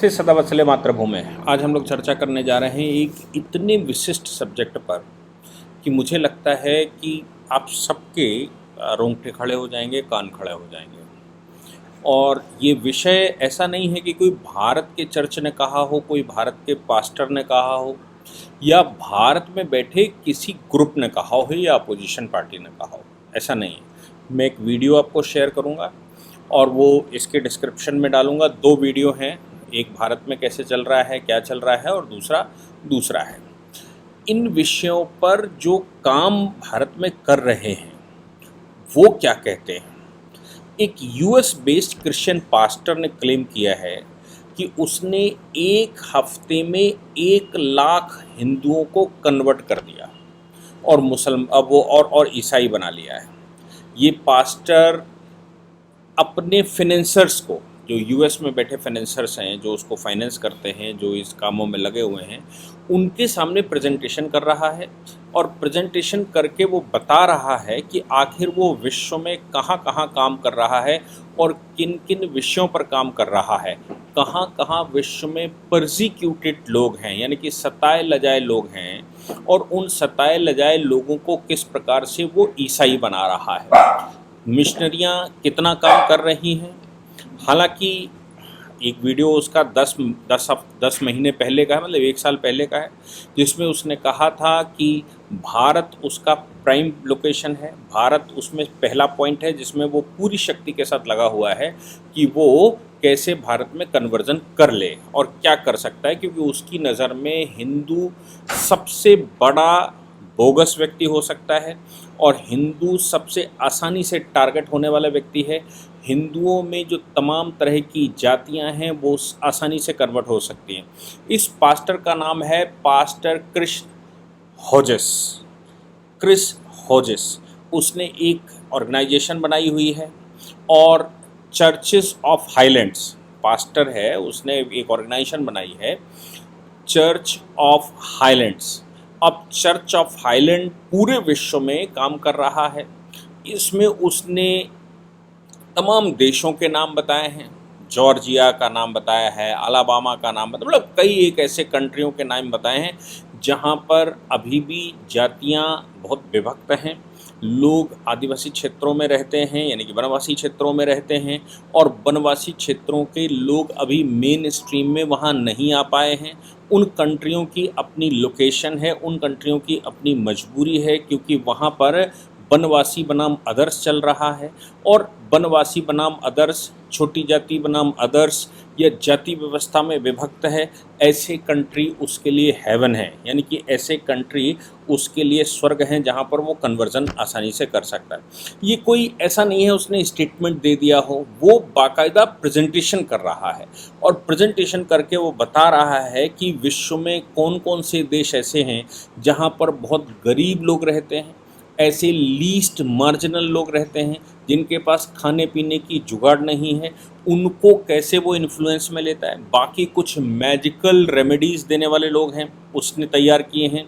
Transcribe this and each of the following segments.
से सदा वत्सले मातृभूमि। आज हम लोग चर्चा करने जा रहे हैं एक इतने विशिष्ट सब्जेक्ट पर कि मुझे लगता है कि आप सबके रोंगटे खड़े हो जाएंगे, कान खड़े हो जाएंगे। और ये विषय ऐसा नहीं है कि कोई भारत के चर्च ने कहा हो, कोई भारत के पास्टर ने कहा हो, या भारत में बैठे किसी ग्रुप ने कहा हो, या अपोजिशन पार्टी ने कहा हो। ऐसा नहीं है। मैं एक वीडियो आपको शेयर करूंगा और वो इसके डिस्क्रिप्शन में डालूंगा। दो वीडियो हैं, एक भारत में कैसे चल रहा है, क्या चल रहा है, और दूसरा है। इन विषयों पर जो काम भारत में कर रहे हैं वो क्या कहते हैं। एक यूएस बेस्ड क्रिश्चियन पास्टर ने क्लेम किया है कि उसने एक हफ्ते में 1 लाख हिंदुओं को कन्वर्ट कर दिया और अब वो और ईसाई बना लिया है। ये पास्टर अपने फाइनेंसर्स को, जो यूएस में बैठे फाइनेंसर्स हैं, जो उसको फाइनेंस करते हैं, जो इस कामों में लगे हुए हैं, उनके सामने प्रेजेंटेशन कर रहा है। और प्रेजेंटेशन करके वो बता रहा है कि आखिर वो विश्व में कहाँ कहाँ काम कर रहा है और किन किन विषयों पर काम कर रहा है। कहाँ कहाँ विश्व में परसिक्यूटेड लोग हैं, यानी कि सताए लजाए लोग हैं, और उन सताए लजाए लोगों को किस प्रकार से वो ईसाई बना रहा है। मिशनरियाँ कितना काम कर रही हैं। हालांकि एक वीडियो उसका 10 महीने पहले का है, मतलब 1 साल पहले का है, जिसमें उसने कहा था कि भारत उसका प्राइम लोकेशन है, भारत उसमें पहला पॉइंट है जिसमें वो पूरी शक्ति के साथ लगा हुआ है कि वो कैसे भारत में कन्वर्जन कर ले और क्या कर सकता है, क्योंकि उसकी नज़र में हिंदू सबसे बड़ा बोगस व्यक्ति हो सकता है और हिंदू सबसे आसानी से टारगेट होने वाला व्यक्ति है। हिंदुओं में जो तमाम तरह की जातियां हैं वो आसानी से कन्वर्ट हो सकती हैं। इस पास्टर का नाम है पास्टर क्रिस होजेस। उसने एक ऑर्गेनाइजेशन बनाई हुई है और चर्चेस ऑफ हाईलैंड्स, पास्टर है, उसने एक ऑर्गेनाइजेशन बनाई है चर्च ऑफ हाईलैंड्स। अब चर्च ऑफ हाईलैंड पूरे विश्व में काम कर रहा है। इसमें उसने तमाम देशों के नाम बताए हैं, जॉर्जिया का नाम बताया है, अलाबामा का नाम बताया, मतलब कई एक ऐसे कंट्रियों के नाम बताए हैं जहां पर अभी भी जातियां बहुत विभक्त हैं। लोग आदिवासी क्षेत्रों में रहते हैं, यानी कि वनवासी क्षेत्रों में रहते हैं, और वनवासी क्षेत्रों के लोग अभी मेन स्ट्रीम में वहाँ नहीं आ पाए हैं। उन कंट्रियों की अपनी लोकेशन है, उन कंट्रियों की अपनी मजबूरी है, क्योंकि वहाँ पर वनवासी बनाम अदर्स चल रहा है। और वनवासी बनाम अदर्स, छोटी जाति बनाम अदर्स, या जाति व्यवस्था में विभक्त है, ऐसे कंट्री उसके लिए हेवन है, यानी कि ऐसे कंट्री उसके लिए स्वर्ग हैं जहाँ पर वो कन्वर्जन आसानी से कर सकता है। ये कोई ऐसा नहीं है उसने स्टेटमेंट दे दिया हो, वो बाकायदा प्रेजेंटेशन कर रहा है और प्रेजेंटेशन करके वो बता रहा है कि विश्व में कौन कौन से देश ऐसे हैं जहाँ पर बहुत गरीब लोग रहते हैं, ऐसे लीस्ट मार्जिनल लोग रहते हैं जिनके पास खाने पीने की जुगाड़ नहीं है, उनको कैसे वो इन्फ्लुएंस में लेता है। बाकी कुछ मैजिकल रेमेडीज़ देने वाले लोग हैं उसने तैयार किए हैं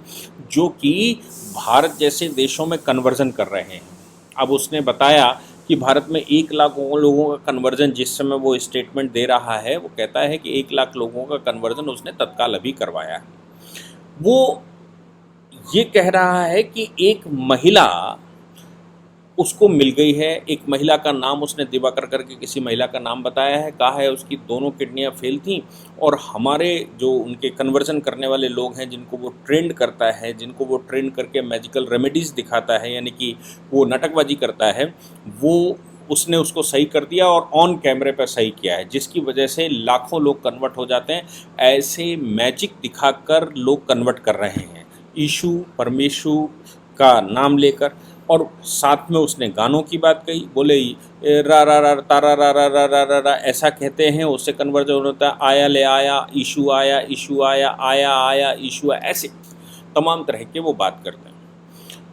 जो कि भारत जैसे देशों में कन्वर्जन कर रहे हैं। अब उसने बताया कि भारत में 1 लाख लोगों का कन्वर्जन, जिस समय वो स्टेटमेंट दे रहा है, वो कहता है कि 1 लाख लोगों का कन्वर्जन उसने तत्काल अभी करवाया है। वो ये कह रहा है कि एक महिला उसको मिल गई है, एक महिला का नाम उसने दिवाकर करके किसी महिला का नाम बताया है, कहा है उसकी दोनों किडनियां फेल थीं, और हमारे जो उनके कन्वर्जन करने वाले लोग हैं जिनको वो ट्रेंड करता है, जिनको वो ट्रेंड करके मैजिकल रेमेडीज़ दिखाता है, यानी कि वो नाटकबाजी करता है, वो उसने उसको सही कर दिया और ऑन कैमरे पर सही किया है, जिसकी वजह से लाखों लोग कन्वर्ट हो जाते हैं। ऐसे मैजिक दिखाकर लोग कन्वर्ट कर रहे हैं यीशु परमेशु का नाम लेकर। और साथ में उसने गानों की बात कही, बोले रा रा रा तारा रा रा रा रा रा रा ऐसा कहते हैं, उससे कन्वर्जन होता है, आया ले आया यीशु आया, यीशु आया, आया आया यीशु आया, ऐसे तमाम तरह के वो बात करते हैं।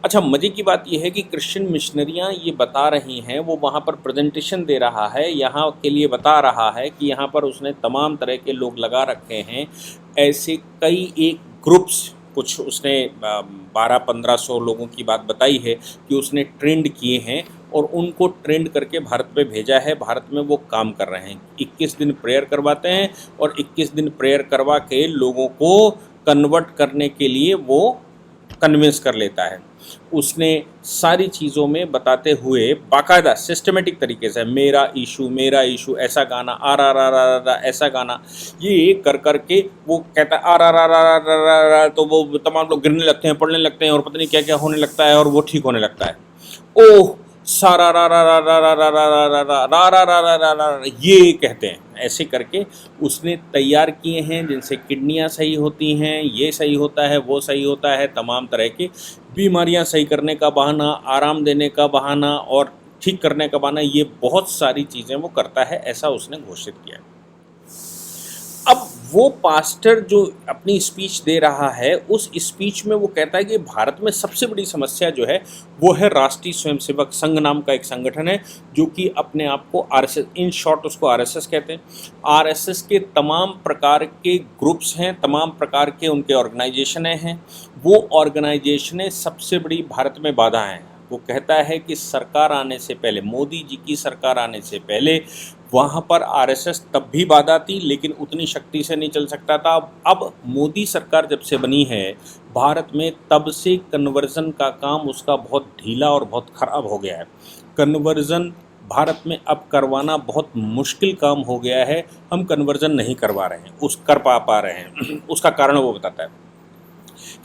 अच्छा, मज़े की बात यह है कि क्रिश्चियन मिशनरियाँ ये बता रही हैं, वो वहाँ पर प्रेजेंटेशन दे रहा है, यहाँ के लिए बता रहा है कि यहाँ पर उसने तमाम तरह के लोग लगा रखे हैं। ऐसे कई एक ग्रुप्स, कुछ उसने 1200-1500 लोगों की बात बताई है कि उसने ट्रेंड किए हैं और उनको ट्रेंड करके भारत में भेजा है। भारत में वो काम कर रहे हैं, 21 दिन प्रेयर करवाते हैं और 21 दिन प्रेयर करवा के लोगों को कन्वर्ट करने के लिए वो कन्विंस कर लेता है। उसने सारी चीज़ों में बताते हुए बाकायदा सिस्टमेटिक तरीके से मेरा इशू ऐसा गाना आ ऐसा गाना ये कर कर के वो कहता है आ तो वो तमाम लोग गिरने लगते हैं, पढ़ने लगते हैं और पता नहीं क्या क्या होने लगता है और वो ठीक होने लगता है। ओह सारा रा रा रा रा रा रा रा रा रा रा रा रा रा रा रा रा ये कहते हैं। ऐसे करके उसने तैयार किए हैं जिनसे किडनियाँ सही होती हैं, ये सही होता है, वो सही होता है, तमाम तरह की बीमारियां सही करने का बहाना, आराम देने का बहाना और ठीक करने का बहाना, ये बहुत सारी चीज़ें वो करता है, ऐसा उसने घोषित किया। अब वो पास्टर जो अपनी स्पीच दे रहा है, उस स्पीच में वो कहता है कि भारत में सबसे बड़ी समस्या जो है वो है राष्ट्रीय स्वयंसेवक संघ नाम का एक संगठन है जो कि अपने आप को आरएसएस, इन शॉर्ट उसको आरएसएस कहते हैं। आरएसएस के तमाम प्रकार के ग्रुप्स हैं, तमाम प्रकार के उनके ऑर्गेनाइजेशनें हैं। वो ऑर्गेनाइजेशनें सबसे बड़ी भारत में बाधा हैं। वो कहता है कि सरकार आने से पहले, मोदी जी की सरकार आने से पहले वहाँ पर आरएसएस तब भी बाधा थी, लेकिन उतनी शक्ति से नहीं चल सकता था। अब मोदी सरकार जब से बनी है भारत में, तब से कन्वर्जन का काम उसका बहुत ढीला और बहुत ख़राब हो गया है। कन्वर्जन भारत में अब करवाना बहुत मुश्किल काम हो गया है। हम कन्वर्जन नहीं करवा रहे हैं, कर पा रहे हैं। उसका कारण वो बताता है।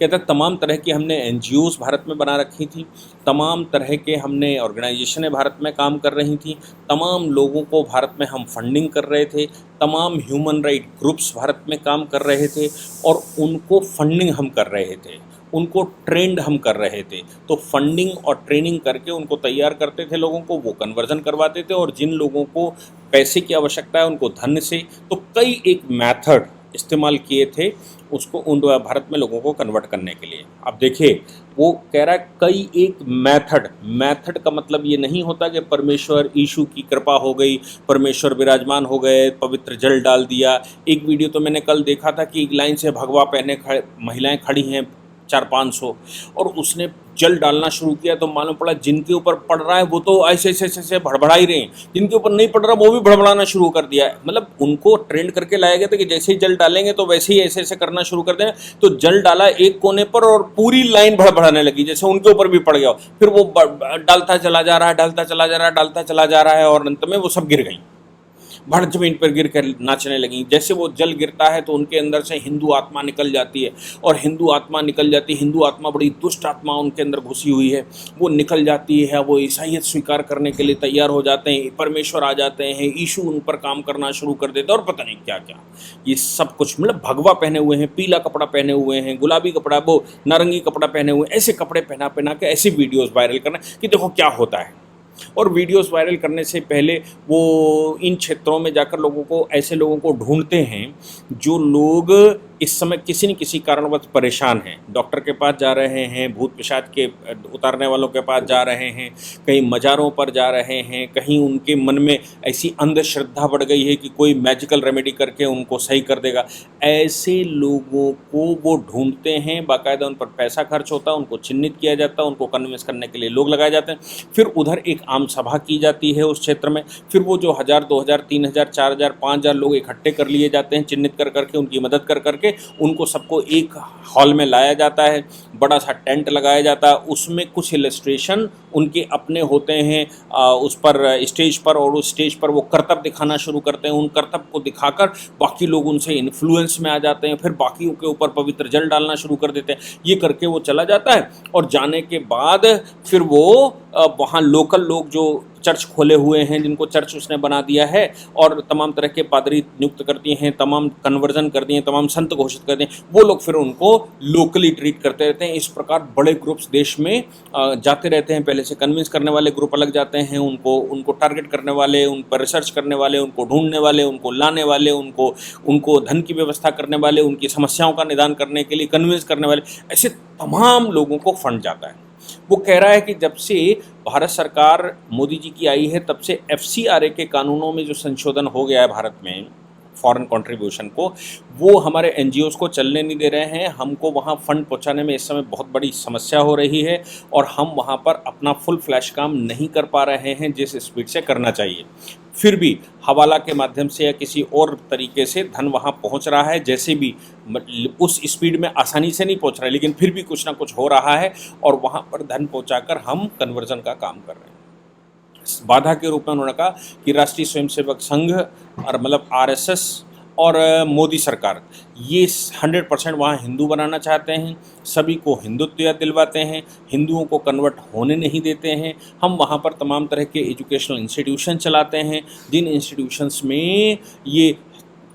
कहता है तमाम तरह की हमने एनजीओज़ भारत में बना रखी थी, तमाम तरह के हमने ऑर्गेनाइजेशनें भारत में काम कर रही थी, तमाम लोगों को भारत में हम फंडिंग कर रहे थे, तमाम ह्यूमन राइट ग्रुप्स भारत में काम कर रहे थे और उनको फंडिंग हम कर रहे थे, उनको ट्रेंड हम कर रहे थे। तो फंडिंग और ट्रेनिंग करके उनको तैयार करते थे लोगों को, वो कन्वर्जन करवाते थे और जिन लोगों को पैसे की आवश्यकता है उनको धन से। तो कई एक मेथड इस्तेमाल किए थे उसको उन भारत में लोगों को कन्वर्ट करने के लिए। अब देखिए वो कह रहा है कई एक मेथड का मतलब ये नहीं होता कि परमेश्वर यीशु की कृपा हो गई, परमेश्वर विराजमान हो गए, पवित्र जल डाल दिया। एक वीडियो तो मैंने कल देखा था कि एक लाइन से भगवा पहने महिलाएं खड़ी हैं 400-500 और उसने जल डालना शुरू किया तो मालूम पड़ा जिनके ऊपर पड़ रहा है वो तो ऐसे ऐसे ऐसे ऐसे भड़बड़ा ही रहे हैं, जिनके ऊपर नहीं पड़ रहा वो भी भड़बड़ाना शुरू कर दिया है। मतलब उनको ट्रेंड करके लाया गया था कि जैसे ही जल डालेंगे तो वैसे ही ऐसे ऐसे करना शुरू कर देना। तो जल डाला एक कोने पर और पूरी लाइन भड़बड़ाने लगी जैसे उनके ऊपर भी पड़ गया। फिर वो डालता चला जा रहा है, डालता चला जा रहा है, डालता चला जा रहा है और अंत में वो सब गिर गई, भड़ जमीन पर गिर कर नाचने लगी। जैसे वो जल गिरता है तो उनके अंदर से हिंदू आत्मा निकल जाती है और हिंदू आत्मा निकल जाती है, हिंदू आत्मा बड़ी दुष्ट आत्मा उनके अंदर घुसी हुई है, वो निकल जाती है। वो ईसाइयत स्वीकार करने के लिए तैयार हो जाते हैं, परमेश्वर आ जाते हैं, यीशु उन पर काम करना शुरू कर देते हैं और पता नहीं क्या क्या ये सब कुछ। मतलब भगवा पहने हुए हैं, पीला कपड़ा पहने हुए हैं, गुलाबी कपड़ा, वो नारंगी कपड़ा पहने हुए, ऐसे कपड़े पहना पहना के ऐसी वीडियोज़ वायरल करना कि देखो क्या होता है। और वीडियोस वायरल करने से पहले वो इन क्षेत्रों में जाकर लोगों को, ऐसे लोगों को ढूंढते हैं जो लोग इस समय किसी न किसी कारणवश परेशान हैं, डॉक्टर के पास जा रहे हैं, भूत पिशाच के उतारने वालों के पास जा रहे हैं, कहीं मज़ारों पर जा रहे हैं, कहीं उनके मन में ऐसी अंधश्रद्धा बढ़ गई है कि कोई मैजिकल रेमेडी करके उनको सही कर देगा। ऐसे लोगों को वो ढूंढते हैं, बाकायदा उन पर पैसा खर्च होता है, उनको चिन्हित किया जाता है, उनको कन्विंस करने के लिए लोग लगाए जाते हैं। फिर उधर एक आम सभा की जाती है उस क्षेत्र में, फिर वो जो 1000, 2000, 3000, 4000, 5000 लोग इकट्ठे कर लिए जाते हैं, चिन्हित कर करके उनकी मदद कर करके उनको सबको एक हॉल में लाया जाता है, बड़ा सा टेंट लगाया जाता है, उसमें कुछ इलस्ट्रेशन उनके अपने होते हैं उस पर स्टेज पर, और उस स्टेज पर वो करतब दिखाना शुरू करते हैं। उन करतब को दिखाकर बाकी लोग उनसे इन्फ्लुएंस में आ जाते हैं, फिर बाकियों के ऊपर पवित्र जल डालना शुरू कर देते हैं। ये करके वो चला जाता है और जाने के बाद फिर वो वहाँ लोकल लोग जो चर्च खोले हुए हैं, जिनको चर्च उसने बना दिया है, और तमाम तरह के पादरी नियुक्त कर दिए हैं, तमाम कन्वर्जन कर दिए हैं, तमाम संत घोषित कर दिए, वो लोग फिर उनको लोकली ट्रीट करते रहते हैं। इस प्रकार बड़े ग्रुप्स देश में जाते रहते हैं। पहले से कन्विंस करने वाले ग्रुप अलग जाते हैं, उनको टारगेट करने वाले, उन पर रिसर्च करने वाले, उनको ढूंढने वाले, उनको लाने वाले, उनको धन की व्यवस्था करने वाले, उनकी समस्याओं का निदान करने के लिए कन्विंस करने वाले, ऐसे तमाम लोगों को फंड जाता है। वो कह रहा है कि जब से भारत सरकार मोदी जी की आई है तब से FCRA के कानूनों में जो संशोधन हो गया है भारत में, फॉरेन कंट्रीब्यूशन को, वो हमारे एनजीओज को चलने नहीं दे रहे हैं। हमको वहाँ फंड पहुँचाने में इस समय बहुत बड़ी समस्या हो रही है और हम वहाँ पर अपना फुल फ्लैश काम नहीं कर पा रहे हैं जिस स्पीड से करना चाहिए। फिर भी हवाला के माध्यम से या किसी और तरीके से धन वहाँ पहुँच रहा है, जैसे भी उस स्पीड में आसानी से नहीं पहुँच रहा है, लेकिन फिर भी कुछ ना कुछ हो रहा है और वहाँ पर धन पहुँचाकर हम कन्वर्जन का काम कर रहे हैं। बाधा के रूप में उन्होंने कहा कि राष्ट्रीय स्वयंसेवक संघ और मतलब आरएसएस और मोदी सरकार ये 100% वहाँ हिंदू बनाना चाहते हैं, सभी को हिंदुत्व दिलवाते हैं, हिंदुओं को कन्वर्ट होने नहीं देते हैं। हम वहाँ पर तमाम तरह के एजुकेशनल इंस्टीट्यूशन चलाते हैं, जिन इंस्टीट्यूशंस में ये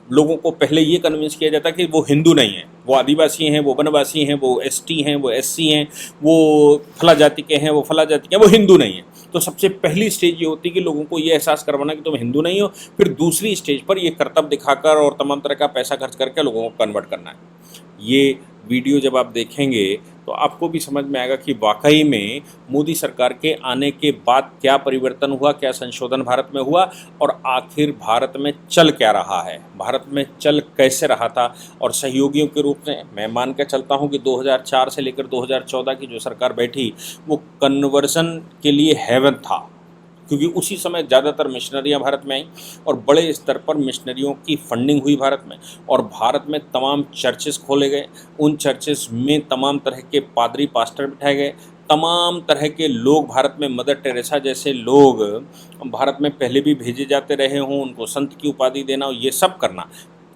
लोगों को पहले ये कन्विंस किया जाता है कि वो हिंदू नहीं है, वो आदिवासी हैं, वो वनवासी हैं, वो एसटी हैं, वो एससी हैं, वो फला जाति के हैं, वो फला जाति के हैं, वो हिंदू नहीं है। तो सबसे पहली स्टेज ये होती है कि लोगों को ये एहसास करवाना कि तुम हिंदू नहीं हो। फिर दूसरी स्टेज पर ये कर्तव्य दिखाकर और तमाम तरह का पैसा खर्च करके लोगों को कन्वर्ट करना है। ये वीडियो जब आप देखेंगे तो आपको भी समझ में आएगा कि वाकई में मोदी सरकार के आने के बाद क्या परिवर्तन हुआ, क्या संशोधन भारत में हुआ और आखिर भारत में चल क्या रहा है, भारत में चल कैसे रहा था। और सहयोगियों के रूप में मैं मान के चलता हूं कि 2004 से लेकर 2014 की जो सरकार बैठी वो कन्वर्जन के लिए हेवन था, क्योंकि उसी समय ज़्यादातर मिशनरियाँ भारत में आईं और बड़े स्तर पर मिशनरियों की फंडिंग हुई भारत में और भारत में तमाम चर्चेस खोले गए। उन चर्चेस में तमाम तरह के पादरी पास्टर बिठाए गए, तमाम तरह के लोग भारत में, मदर टेरेसा जैसे लोग भारत में पहले भी भेजे जाते रहे हों, उनको संत की उपाधि देना, ये सब करना।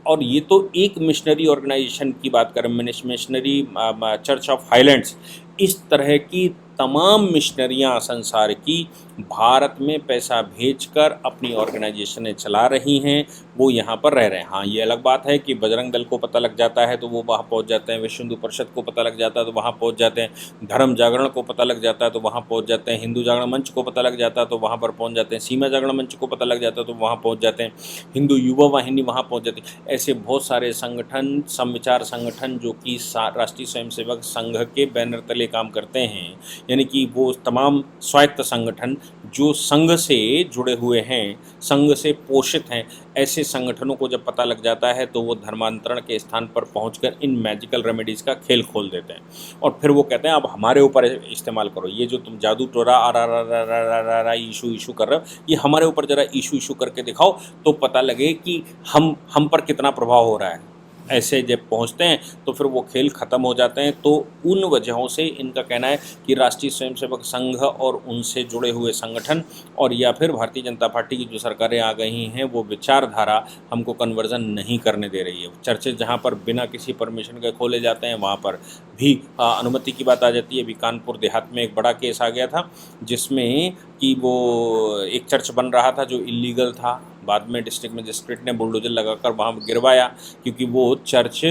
और ये तो एक मिशनरी ऑर्गेनाइजेशन की बात करें, मिशनरी चर्च ऑफ हाईलैंड्स, इस तरह की तमाम मिशनरियाँ संसार की भारत में पैसा भेजकर अपनी ऑर्गेनाइजेशनें चला रही हैं, वो यहाँ पर रह रहे हैं। हाँ, ये अलग बात है कि बजरंग दल को पता लग जाता है तो वो वहाँ पहुँच जाते हैं, विश्व हिंदू परिषद को पता लग जाता है तो वहाँ पहुँच जाते हैं, धर्म जागरण को पता लग जाता है तो वहाँ पहुँच जाते हैं, हिंदू जागरण मंच को पता लग जाता है तो वहाँ पर पहुँच जाते हैं, सीमा जागरण मंच को पता लग जाता है तो वहाँ पहुँच जाते हैं, हिंदू युवा वाहिनी वहाँ पहुँच जाती है। ऐसे बहुत सारे संगठन, समविचार संगठन जो कि राष्ट्रीय स्वयंसेवक संघ के बैनर तले काम करते हैं, यानी कि वो तमाम स्वायत्त संगठन जो संघ से जुड़े हुए हैं, संघ से पोषित हैं, ऐसे संगठनों को जब पता लग जाता है तो वो धर्मांतरण के स्थान पर पहुंचकर इन मैजिकल रेमेडीज़ का खेल खोल देते हैं और फिर वो कहते हैं अब हमारे ऊपर इस्तेमाल करो, ये जो तुम जादू टोरा आ इशू कर रहे हो, ये हमारे ऊपर ज़रा इशू करके दिखाओ तो पता लगे कि हम पर कितना प्रभाव हो रहा है। ऐसे जब पहुंचते हैं तो फिर वो खेल ख़त्म हो जाते हैं। तो उन वजहों से इनका कहना है कि राष्ट्रीय स्वयंसेवक संघ और उनसे जुड़े हुए संगठन और या फिर भारतीय जनता पार्टी की जो सरकारें आ गई हैं वो विचारधारा हमको कन्वर्जन नहीं करने दे रही है। चर्चेज जहाँ पर बिना किसी परमिशन के खोले जाते हैं वहाँ पर भी अनुमति की बात आ जाती है। अभी कानपुर देहात में एक बड़ा केस आ गया था जिसमें कि वो एक चर्च बन रहा था जो इलीगल था, बाद में डिस्ट्रिक्ट मजिस्ट्रेट ने बुलडोजर लगाकर वहाँ गिरवाया क्योंकि वो चर्च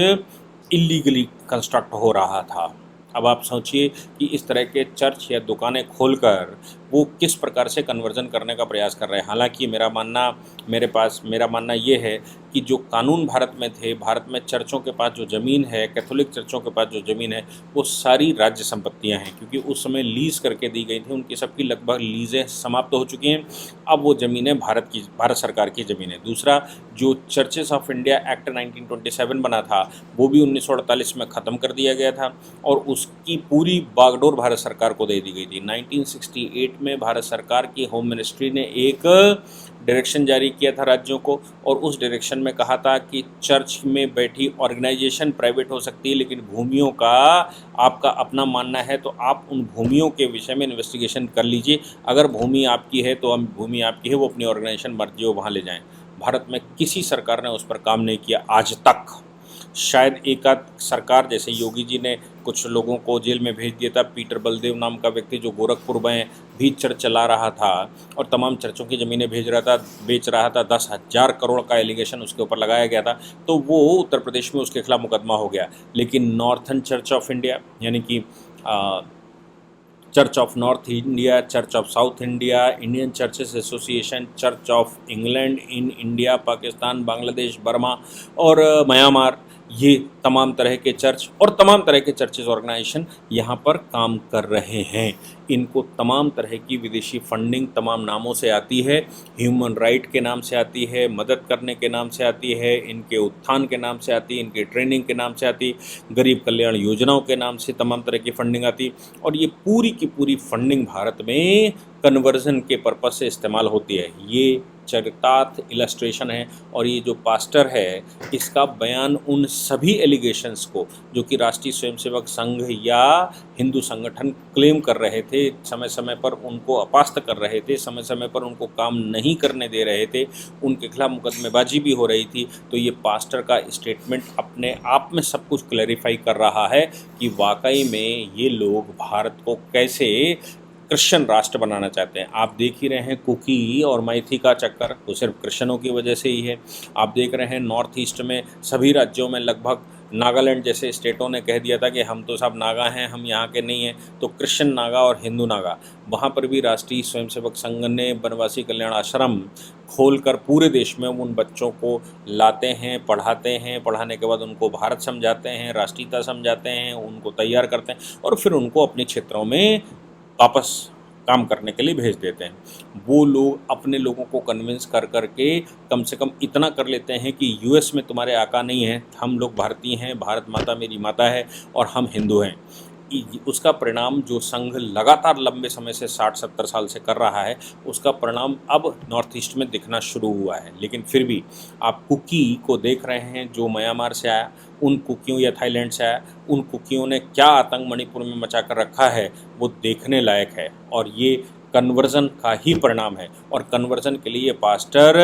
इलीगली कंस्ट्रक्ट हो रहा था। अब आप सोचिए कि इस तरह के चर्च या दुकानें खोलकर वो किस प्रकार से कन्वर्जन करने का प्रयास कर रहे हैं। हालांकि मेरा मानना ये है कि जो कानून भारत में थे, भारत में चर्चों के पास जो ज़मीन है, कैथोलिक चर्चों के पास जो ज़मीन है वो सारी राज्य संपत्तियां हैं, क्योंकि उस समय लीज़ करके दी गई थी, उनकी सबकी लगभग लीज़ें समाप्त हो चुकी हैं। अब वो ज़मीनें भारत सरकार की ज़मीनें। दूसरा, जो चर्चेस ऑफ इंडिया एक्ट 1927 बना था वो भी 1948 में ख़त्म कर दिया गया था और उसकी पूरी बागडोर भारत सरकार को दे दी गई थी। 1968 में भारत सरकार की होम मिनिस्ट्री ने एक डायरेक्शन जारी किया था राज्यों को और उस डायरेक्शन में कहा था कि चर्च में बैठी ऑर्गेनाइजेशन प्राइवेट हो सकती है, लेकिन भूमियों का आपका अपना मानना है तो आप उन भूमियों के विषय में इन्वेस्टिगेशन कर लीजिए। अगर भूमि आपकी है तो हम भूमि आपकी है, वो अपनी ऑर्गेनाइजेशन मर्जी हो वहाँ ले जाएं। भारत में किसी सरकार ने उस पर काम नहीं किया आज तक। शायद एक आध सरकार, जैसे योगी जी ने कुछ लोगों को जेल में भेज दिया था, पीटर बलदेव नाम का व्यक्ति जो गोरखपुर में भी चर्च चला रहा था और तमाम चर्चों की ज़मीनें बेच रहा था, 10,000 करोड़ का एलिगेशन उसके ऊपर लगाया गया था, तो वो उत्तर प्रदेश में उसके खिलाफ मुकदमा हो गया। लेकिन नॉर्थर्न चर्च ऑफ इंडिया यानी कि church of north India, church of south India, Indian churches association, church of England in India, Pakistan, Bangladesh, Burma और म्यांमार, ये तमाम तरह के चर्च और तमाम तरह के चर्चेज ऑर्गेनाइजेशन यहाँ पर काम कर रहे हैं। इनको तमाम तरह की विदेशी फंडिंग तमाम नामों से आती है, ह्यूमन राइट के नाम से आती है, मदद करने के नाम से आती है, इनके उत्थान के नाम से आती है, इनके ट्रेनिंग के नाम से आती है, गरीब कल्याण योजनाओं के नाम से तमाम तरह की फंडिंग आती है। और ये पूरी की पूरी फंडिंग भारत में कन्वर्जन के पर्पज से इस्तेमाल होती है। ये चरितार्थ इलस्ट्रेशन है। और ये जो पास्टर है, इसका बयान उन सभी एलिगेशंस को जो कि राष्ट्रीय स्वयंसेवक संघ या हिंदू संगठन क्लेम कर रहे थे, समय समय पर उनको अपास्त कर रहे थे, समय समय पर उनको काम नहीं करने दे रहे थे, उनके खिलाफ मुकदमेबाजी भी हो रही थी, तो ये पास्टर का स्टेटमेंट अपने आप में सब कुछ क्लैरिफाई कर रहा है कि वाकई में ये लोग भारत को कैसे क्रिश्चियन राष्ट्र बनाना चाहते हैं। आप देख ही रहे हैं कुकी और मैथी का चक्कर, वो सिर्फ क्रिश्चियनों की वजह से ही है। आप देख रहे हैं नॉर्थ ईस्ट में सभी राज्यों में लगभग, नागालैंड जैसे स्टेटों ने कह दिया था कि हम तो सब नागा हैं, हम यहाँ के नहीं हैं, तो क्रिश्चियन नागा और हिंदू नागा, वहाँ पर भी राष्ट्रीय स्वयंसेवक संघ ने बनवासी कल्याण आश्रम खोलकर पूरे देश में उन बच्चों को लाते हैं, पढ़ाते हैं, पढ़ाने के बाद उनको भारत समझाते हैं, राष्ट्रीयता समझाते हैं, उनको तैयार करते हैं और फिर उनको अपने क्षेत्रों में वापस काम करने के लिए भेज देते हैं। वो लोग अपने लोगों को कन्विंस कर करके कम से कम इतना कर लेते हैं कि यूएस में तुम्हारे आका नहीं है, हम लोग भारतीय हैं, भारत माता मेरी माता है और हम हिंदू हैं। उसका परिणाम जो संघ लगातार लंबे समय से 60-70 साल से कर रहा है, उसका परिणाम अब नॉर्थ ईस्ट में दिखना शुरू हुआ है। लेकिन फिर भी आप कुकी को देख रहे हैं जो म्यांमार से आया, उन कुकियों या थाईलैंड से आया, उन कुकियों ने क्या आतंक मणिपुर में मचा कर रखा है, वो देखने लायक है। और ये कन्वर्जन का ही परिणाम है। और कन्वर्जन के लिए पास्टर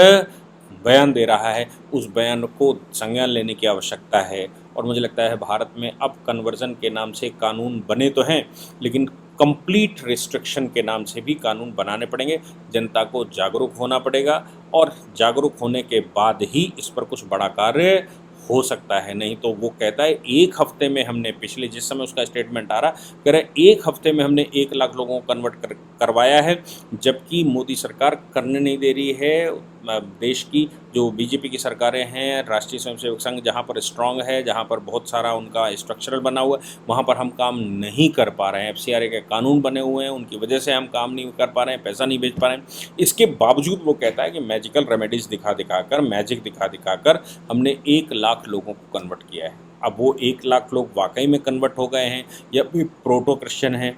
बयान दे रहा है, उस बयान को संज्ञान लेने की आवश्यकता है। और मुझे लगता है भारत में अब कन्वर्जन के नाम से कानून बने तो हैं, लेकिन कंप्लीट रिस्ट्रिक्शन के नाम से भी कानून बनाने पड़ेंगे। जनता को जागरूक होना पड़ेगा और जागरूक होने के बाद ही इस पर कुछ बड़ा कार्य हो सकता है। नहीं तो वो कहता है 1 हफ्ते में हमने, पिछले जिस समय उसका स्टेटमेंट आ रहा, कह रहे 1 हफ्ते में हमने 1 लाख लोगों को कन्वर्ट करवाया है, जबकि मोदी सरकार करने नहीं दे रही है। देश की जो बीजेपी की सरकारें हैं, राष्ट्रीय स्वयंसेवक संघ जहाँ पर स्ट्रांग है, जहाँ पर बहुत सारा उनका स्ट्रक्चरल बना हुआ है, वहाँ पर हम काम नहीं कर पा रहे हैं। FCRA के कानून बने हुए हैं, उनकी वजह से हम काम नहीं कर पा रहे हैं, पैसा नहीं भेज पा रहे हैं। इसके बावजूद वो कहता है कि मैजिकल रेमेडीज़ मैजिक दिखा दिखाकर हमने 1 लाख लोगों को कन्वर्ट किया है। अब वो 1 लाख लोग वाकई में कन्वर्ट हो गए हैं या फिर प्रोटो क्रिश्चियन हैं,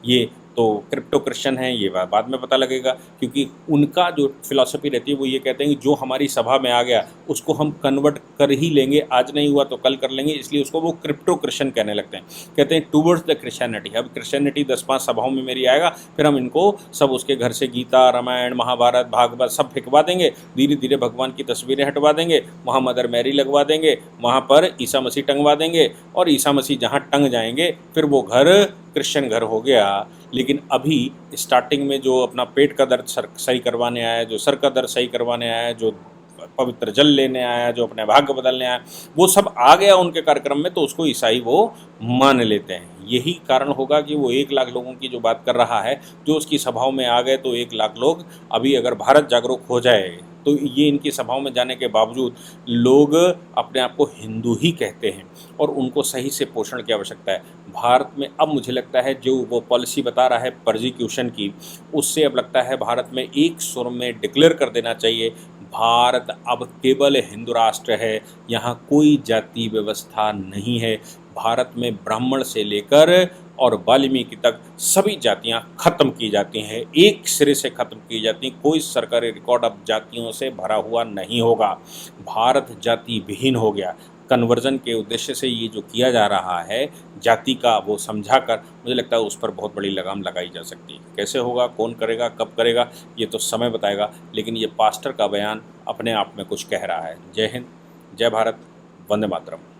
ये तो क्रिप्टो क्रिश्चियन है, ये बाद में पता लगेगा। क्योंकि उनका जो फिलॉसफी रहती है वो ये कहते हैं कि जो हमारी सभा में आ गया उसको हम कन्वर्ट कर ही लेंगे, आज नहीं हुआ तो कल कर लेंगे, इसलिए उसको वो क्रिप्टो क्रिश्चियन कहने लगते हैं। कहते हैं टूवर्ड्स द क्रिश्चियनिटी। अब क्रिश्चियनिटी 10-5 सभाओं में मेरी आएगा, फिर हम इनको सब उसके घर से गीता, रामायण, महाभारत, भागवत सब फेंकवा देंगे, धीरे धीरे भगवान की तस्वीरें हटवा देंगे, वहाँ मदर मैरी लगवा देंगे, वहाँ पर ईसा मसीह टंगवा देंगे, और ईसा मसीह जहाँ टंग जाएंगे फिर वो घर क्रिश्चियन घर हो गया। लेकिन अभी स्टार्टिंग में जो अपना पेट का दर्द सही करवाने आया, जो सर का दर्द सही करवाने आया, जो पवित्र जल लेने आया, जो अपने भाग्य बदलने आया, वो सब आ गया उनके कार्यक्रम में, तो उसको ईसाई वो मान लेते हैं। यही कारण होगा कि वो 1 लाख लोगों की जो बात कर रहा है, जो उसकी सभाओं में आ गए, तो 1 लाख लोग अभी अगर भारत जागरूक हो जाए तो ये इनकी सभाओं में जाने के बावजूद लोग अपने आप को हिंदू ही कहते हैं और उनको सही से पोषण की आवश्यकता है। भारत में अब मुझे लगता है जो वो पॉलिसी बता रहा है परसिक्यूशन की, उससे अब लगता है भारत में एक सुर में डिक्लेयर कर देना चाहिए, भारत अब केवल हिंदू राष्ट्र है, यहाँ कोई जाति व्यवस्था नहीं है। भारत में ब्राह्मण से लेकर और वाल्मीकि तक सभी जातियां खत्म की जाती हैं, एक सिरे से खत्म की जाती हैं। कोई सरकारी रिकॉर्ड अब जातियों से भरा हुआ नहीं होगा। भारत जाति विहीन हो गया। कन्वर्जन के उद्देश्य से ये जो किया जा रहा है जाति का, वो समझाकर, मुझे लगता है उस पर बहुत बड़ी लगाम लगाई जा सकती है। कैसे होगा, कौन करेगा, कब करेगा, ये तो समय बताएगा। लेकिन ये पास्टर का बयान अपने आप में कुछ कह रहा है। जय हिंद, जय भारत, वंदे मातरम।